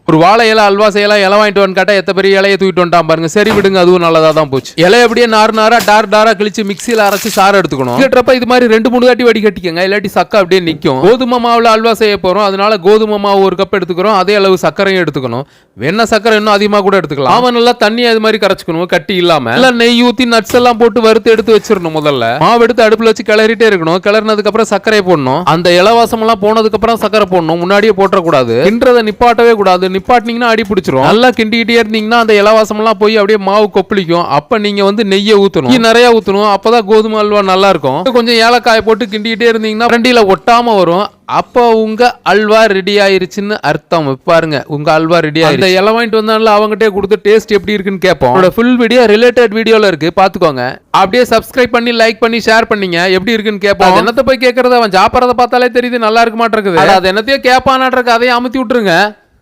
ஒரு வாழை இலை அல்வா செய்யலாம், இலை வாங்கிட்டு வந்து கேட்டா எத்த பெரிய இலையை தூக்கிட்டு வந்துட்டான் பாருங்க. சரி விடுங்க, அதுவும் நல்லதா தான் போச்சு. இலை அப்படியே நாரா டாரா கிழிச்சு மிக்சியில அரைச்சு சாறு எடுத்துக்கணும். கேட்டப்ப இது மாதிரி 2-3 தாட்டி வடிகட்டிக்கங்க, இல்லாட்டி சக்கை அப்படியே நிக்கும். கோதுமை மாவுல அல்வா செய்ய போறோம், அதனால கோதுமை மாவு 1 கப் எடுத்துக்கிறோம். அதே அளவு சர்க்கரையும் எடுத்துக்கணும். வெண்ண சக்கரை இன்னும் அதிகமா கூட எடுத்துக்கலாம். அவன் நல்லா தண்ணி அது மாதிரி கரைச்சுக்கணும், கட்டி இல்லாம. எல்லாம் நெய் ஊத்தி நட்ஸ் எல்லாம் போட்டு வறுத்து எடுத்து வச்சிடணும். முதல்ல மாவு எடுத்து அடுப்புல வச்சு கிளறிட்டே இருக்கணும். கிளறினதுக்கு அப்புறம் சர்க்கரை போடணும். அந்த இலவாசம் எல்லாம் போனதுக்கு அப்புறம் சர்க்கரை போடணும். முன்னாடியே போட்டக்கூடாது. கிண்டறத நிப்பாட்டவே கூடாது. நிப்பாட்டினீங்கன்னா அடி பிடிச்சிரும். நல்லா கிண்டிக்கிட்டே இருந்தீங்கன்னா அந்த இலவாசம் எல்லாம் போய் அப்படியே மாவு கொப்பளிக்கும். அப்ப நீங்க வந்து நெய்யை ஊத்தணும், நிறைய ஊத்தணும். அப்பதான் கோதுமை அல்வா நல்லா இருக்கும். கொஞ்சம் ஏலக்காய் போட்டு கிண்டிக்கிட்டே இருந்தீங்கன்னா ரெண்டில ஒட்டாம வரும். அப்போ உங்க அல்வா ரெடி ஆயிருச்சுன்னு அர்த்தம். பாருங்க, உங்க அல்வா ரெடி ஆயிருச்சு. இலை வாங்கிட்டு வந்தாலும் அவங்ககிட்ட கொடுத்து டேஸ்ட் எப்படி இருக்குன்னு கேட்போம். ஃபுல் வீடியோ ரிலேட்டட் வீடியோல இருக்கு, பாத்துக்கோங்க. அப்படியே சப்ஸ்கிரைப் பண்ணி லைக் பண்ணி ஷேர் பண்ணீங்க. எப்படி இருக்குன்னு கேட்போம். என்னத்தை போய் கேட்கறது, அவன் சாப்பிடறத பார்த்தாலே தெரியுது நல்லா இருக்க மாட்டேங்குது. அது என்னத்தையோ கேட்பானாட்ருக்கு, அதையும் அமுத்தி விட்டுருங்க.